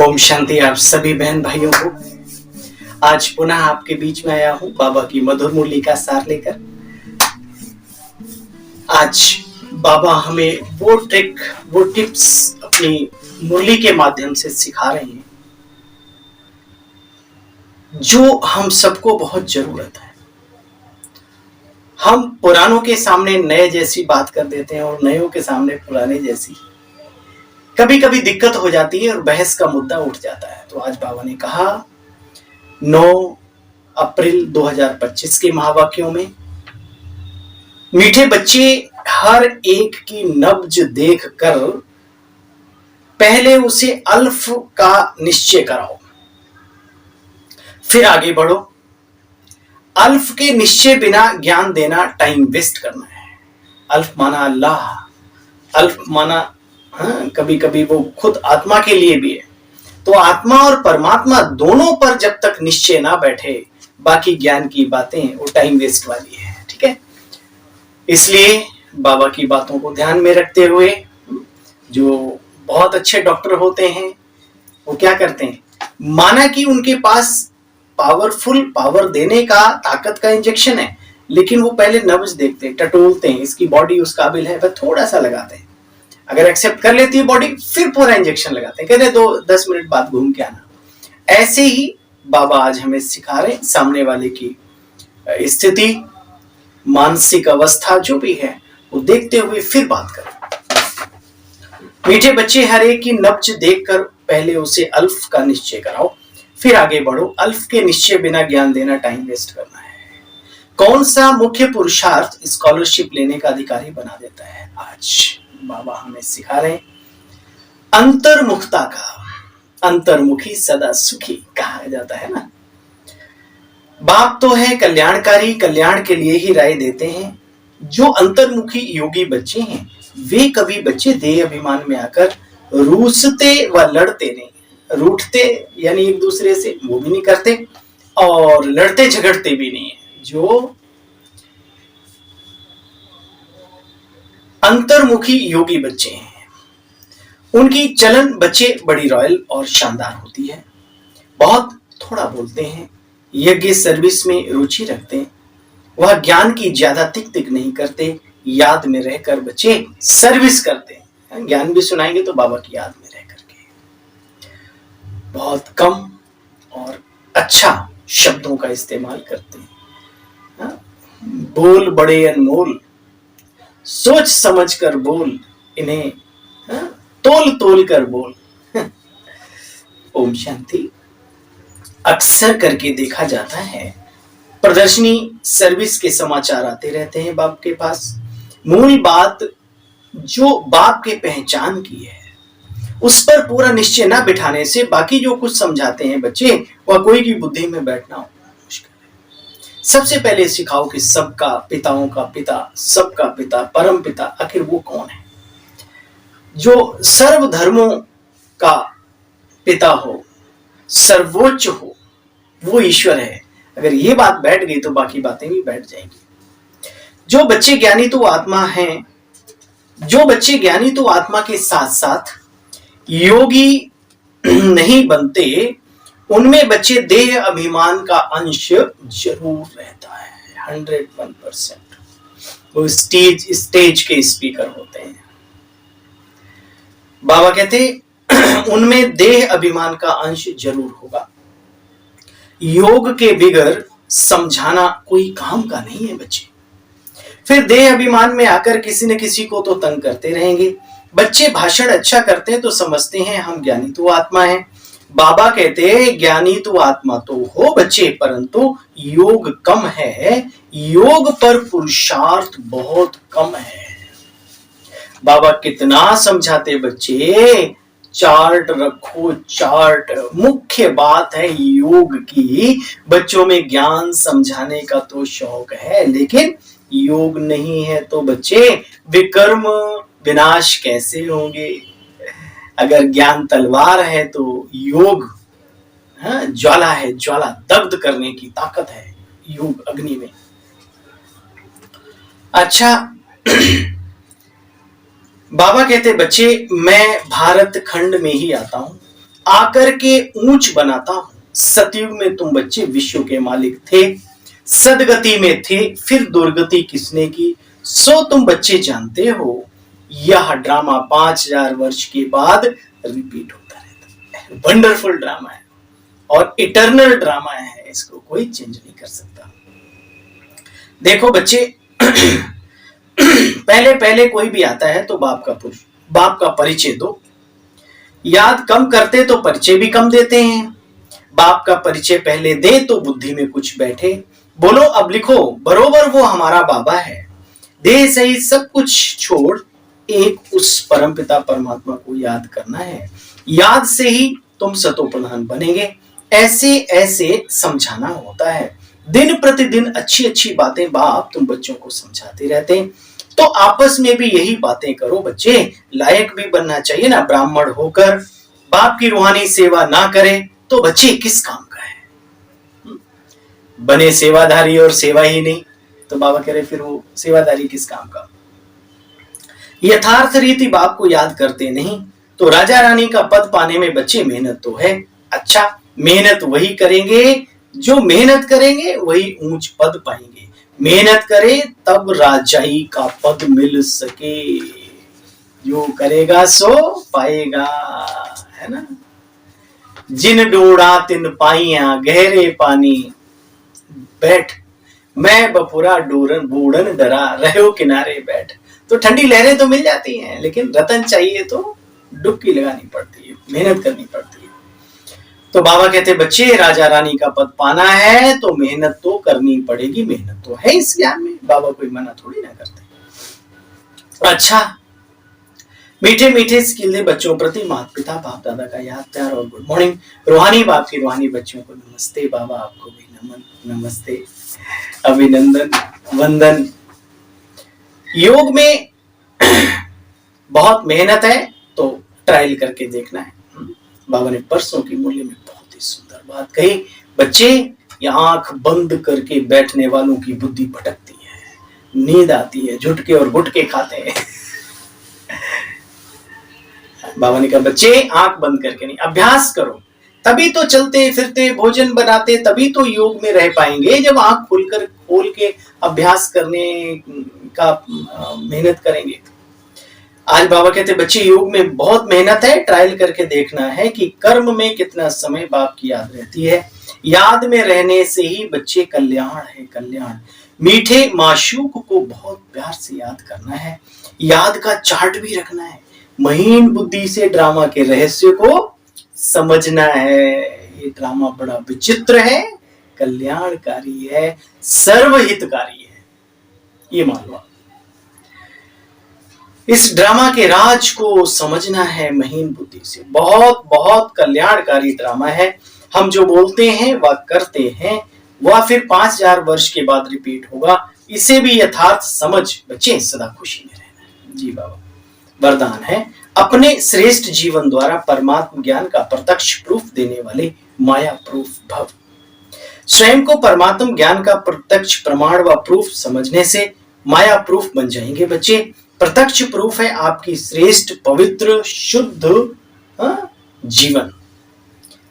ओम शांति आप सभी बहन भाइयों को। आज पुनः आपके बीच में आया हूं बाबा की मधुर मुरली का सार लेकर। आज बाबा हमें वो ट्रिक वो टिप्स अपनी मुरली के माध्यम से सिखा रहे हैं जो हम सबको बहुत जरूरत है। हम पुरानों के सामने नए जैसी बात कर देते हैं और नयों के सामने पुराने जैसी। कभी कभी दिक्कत हो जाती है और बहस का मुद्दा उठ जाता है। तो आज बाबा ने कहा 9 अप्रैल 2025 के महावाक्यों में, मीठे बच्चे हर एक की नब्ज देखकर पहले उसे अल्फ का निश्चय कराओ, फिर आगे बढ़ो। अल्फ के निश्चय बिना ज्ञान देना टाइम वेस्ट करना है। अल्फ माना अल्लाह, अल्फ माना कभी कभी वो खुद आत्मा के लिए भी है। तो आत्मा और परमात्मा दोनों पर जब तक निश्चय ना बैठे, बाकी ज्ञान की बातें वो टाइम वेस्ट वाली है। ठीक है, इसलिए बाबा की बातों को ध्यान में रखते हुए जो बहुत अच्छे डॉक्टर होते हैं वो क्या करते हैं, माना कि उनके पास पावरफुल पावर देने का ताकत का इंजेक्शन है, लेकिन वो पहले नब्ज देखते हैं, टटोलते हैं, इसकी बॉडी उस काबिल है, बस थोड़ा सा लगाते हैं। अगर एक्सेप्ट कर लेती है बॉडी, फिर पूरा इंजेक्शन लगाते हैं, कहते हैं 10 मिनट बाद घूम के आना। ऐसे ही बाबा आज हमें सिखा रहे हैं, सामने वाले की स्थिति, मानसिक अवस्था जो भी है वो देखते हुए फिर बात करो। मीठे बच्चे हर एक की नब्ज देखकर पहले उसे अल्फ का निश्चय कराओ, फिर आगे बढ़ो। अल्फ के निश्चय बिना ज्ञान देना टाइम वेस्ट करना है। कौन सा मुख्य पुरुषार्थ स्कॉलरशिप लेने का अधिकारी बना देता है? आज बाबा हमें सिखा रहे हैं अंतर्मुखता का। अंतर्मुखी सदा सुखी कहा जाता है ना। बाप तो है कल्याणकारी, कल्याण के लिए ही राय देते हैं। जो अंतर्मुखी योगी बच्चे हैं वे कभी बच्चे देह अभिमान में आकर रूसते व लड़ते नहीं, रूठते यानी एक दूसरे से वो भी नहीं करते और लड़ते झगड़ते भी नहीं है। जो अंतर्मुखी योगी बच्चे हैं उनकी चलन बच्चे बड़ी रॉयल और शानदार होती है। बहुत थोड़ा बोलते हैं, यज्ञ सर्विस में रुचि रखते हैं, वह ज्ञान की ज्यादा तिक तिक नहीं करते, याद में रहकर बच्चे सर्विस करते हैं। ज्ञान भी सुनाएंगे तो बाबा की याद में रह करके। बहुत कम और अच्छा शब्दों का इस्तेमाल करते हैं। बोल बड़े अनमोल, सोच समझ कर बोल, इन्हें तोल तोल कर बोल। ओम शांति। अक्सर करके देखा जाता है प्रदर्शनी सर्विस के समाचार आते रहते हैं बाप के पास। मूल बात जो बाप के पहचान की है उस पर पूरा निश्चय ना बिठाने से बाकी जो कुछ समझाते हैं बच्चे वह कोई की बुद्धि में बैठना मुश्किल है। सबसे पहले सिखाओ कि सबका पिताओं का पिता, सबका पिता, परम पिता आखिर वो कौन है? जो सर्व धर्मों का पिता हो, सर्वोच्च हो, वो ईश्वर है। अगर ये बात बैठ गई तो बाकी बातें भी बैठ जाएंगी। जो बच्चे ज्ञानी तो आत्मा हैं, जो बच्चे ज्ञानी तो आत्मा के साथ साथ योगी नहीं बनते, उनमें बच्चे देह अभिमान का अंश जरूर रहता है। 101% वो स्टेज के स्पीकर होते हैं। बाबा कहते उनमें देह अभिमान का अंश जरूर होगा। योग के बिगर समझाना कोई काम का नहीं है बच्चे। फिर देह अभिमान में आकर किसी न किसी को तो तंग करते रहेंगे। बच्चे भाषण अच्छा करते हैं तो समझते हैं हम ज्ञानी तो आत्मा है। बाबा कहते हैं ज्ञानी तो आत्मा तो हो बच्चे, परंतु योग कम है, योग पर पुरुषार्थ बहुत कम है। बाबा कितना समझाते बच्चे, चार्ट रखो चार्ट। मुख्य बात है योग की। बच्चों में ज्ञान समझाने का तो शौक है, लेकिन योग नहीं है तो बच्चे विकर्म विनाश कैसे होंगे? अगर ज्ञान तलवार है तो योग ज्वाला है, ज्वाला दग्ध करने की ताकत है योग अग्नि में। अच्छा बाबा कहते बच्चे मैं भारत खंड में ही आता हूं, आकर के ऊंच बनाता हूं। सतयुग में तुम बच्चे विश्व के मालिक थे, सदगति में थे, फिर दुर्गति किसने की, सो तुम बच्चे जानते हो। यह ड्रामा 5000 वर्ष के बाद रिपीट होता रहता है। वंडरफुल ड्रामा है और इटर्नल ड्रामा है, इसको कोई चेंज नहीं कर सकता। देखो बच्चे, पहले पहले कोई भी आता है तो बाप का परिचय दो। याद कम करते तो परिचय भी कम देते हैं। बाप का परिचय पहले दे तो बुद्धि में कुछ बैठे। बोलो अब लिखो, बरोबर वो हमारा बाबा है। देह सही सब कुछ छोड़ एक उस परमपिता परमात्मा को याद करना है। याद से ही तुम सतोप्रधान बनेंगे। ऐसे ऐसे समझाना होता है। दिन प्रतिदिन अच्छी अच्छी बातें बाप तुम बच्चों को समझाते रहते हैं। तो आपस में भी यही बातें करो बच्चे। लायक भी बनना चाहिए ना। ब्राह्मण होकर बाप की रूहानी सेवा ना करे तो बच्चे किस काम का है। बने सेवाधारी और सेवा ही नहीं तो बाबा कह रहे फिर वो सेवाधारी किस काम का। यथार्थ रीति बाप को याद करते नहीं तो राजा रानी का पद पाने में बच्चे मेहनत तो है। अच्छा, मेहनत वही करेंगे जो मेहनत करेंगे वही ऊंच पद पाएंगे। मेहनत करे तब राजाई का पद मिल सके। जो करेगा सो पाएगा, है ना। जिन डोड़ा तिन पाइया गहरे पानी बैठ, मैं बपुरा डोरन बूढ़न डरा रहो किनारे बैठ। तो ठंडी लहरें तो मिल जाती हैं लेकिन रतन चाहिए तो डुबकी लगानी पड़ती है, मेहनत करनी पड़ती है। तो बाबा कहते बच्चे राजा रानी का पद पाना है तो मेहनत तो करनी पड़ेगी। मेहनत तो है इस ज्ञान में, बाबा कोई मना थोड़ी ना करते। अच्छा, मीठे मीठे स्किल्ले बच्चों प्रति माता पिता बाप दादा का याद प्यार और गुड मॉर्निंग। रूहानी बाप की रूहानी बच्चों को नमस्ते। बाबा आपको भी नमन, नमस्ते, अभिनंदन, वंदन। योग में बहुत मेहनत है तो ट्रायल करके देखना है। बाबा ने परसों की मूल्य में बहुत ही सुंदर बात कही। बच्चे, ये आंख बंद करके बैठने वालों की बुद्धि भटकती है, नींद आती है, झुटके और गुटके खाते हैं। बाबा ने कहा बच्चे आंख बंद करके नहीं, अभ्यास करो तभी तो चलते फिरते भोजन बनाते तभी तो योग में रह पाएंगे। जब आंख खोल के अभ्यास करने का मेहनत करेंगे। आज बाबा कहते बच्चे योग में बहुत मेहनत है, ट्रायल करके देखना है कि कर्म में कितना समय बाप की याद रहती है। याद में रहने से ही बच्चे कल्याण है, कल्याण। मीठे माशूक को बहुत प्यार से याद करना है। याद का चार्ट भी रखना है। महीन बुद्धि से ड्रामा के रहस्य को समझना है। ये ड्रामा बड़ा विचित्र है, कल्याणकारी है, सर्वहितकारी है, ये मान लो। इस ड्रामा के राज को समझना है महीन बुद्धि से। बहुत बहुत कल्याणकारी ड्रामा है। हम जो बोलते हैं वह करते हैं, वह फिर 5000 वर्ष के बाद रिपीट होगा। इसे भी यथार्थ समझ बच्चे सदा खुशी में रहना। जी बाबा, वरदान है अपने श्रेष्ठ जीवन द्वारा परमात्म ज्ञान का प्रत्यक्ष प्रूफ देने वाले माया प्रूफ भव। स्वयं को परमात्म ज्ञान का प्रत्यक्ष प्रमाण व प्रूफ समझने से माया प्रूफ बन जाएंगे बच्चे। प्रत्यक्ष प्रूफ है आपकी श्रेष्ठ पवित्र शुद्ध जीवन।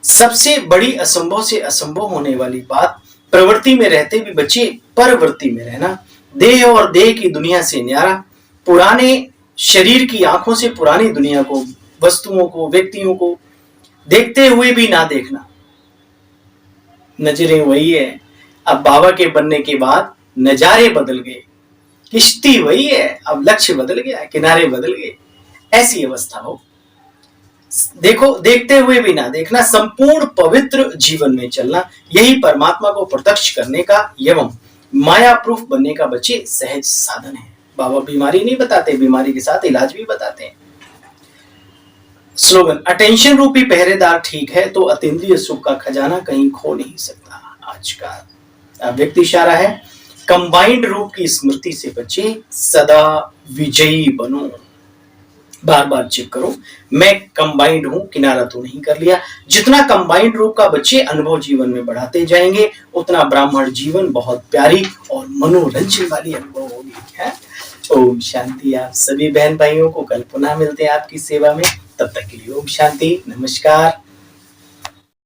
सबसे बड़ी असंभव से असंभव होने वाली बात, प्रवृत्ति में रहते भी बच्चे परवृत्ति में रहना। देह और देह की दुनिया से न्यारा, पुराने शरीर की आंखों से पुरानी दुनिया को, वस्तुओं को, व्यक्तियों को देखते हुए भी ना देखना। नजरें वही है, अब बाबा के बनने के बाद नजारे बदल गए। किश्ती वही है, अब लक्ष्य बदल गया, किनारे बदल गए। ऐसी अवस्था हो। देखो, देखते हुए भी ना देखना, संपूर्ण पवित्र जीवन में चलना, यही परमात्मा को प्रत्यक्ष करने का एवं माया प्रूफ बनने का बच्चे सहज साधन है। बाबा बीमारी नहीं बताते, बीमारी के साथ इलाज भी बताते हैं। स्लोगन, अटेंशन रूपी पहरेदार ठीक है तो अतीन्द्रिय सुख का खजाना कहीं खो नहीं सकता। आज का व्यक्ति इशारा है, कंबाइंड रूप की स्मृति से बचे सदा विजयी बनो। बार बार चेक करो, मैं कंबाइंड हूं, किनारा तो नहीं कर लिया। जितना कंबाइंड रूप का बच्चे अनुभव जीवन में बढ़ाते जाएंगे उतना ब्राह्मण जीवन बहुत प्यारी और मनोरंजन वाली अनुभव होगी। है ओम शांति। आप सभी बहन भाइयों को कल पुनः मिलते हैं आपकी सेवा में। तब तक के लिए ओम शांति, नमस्कार।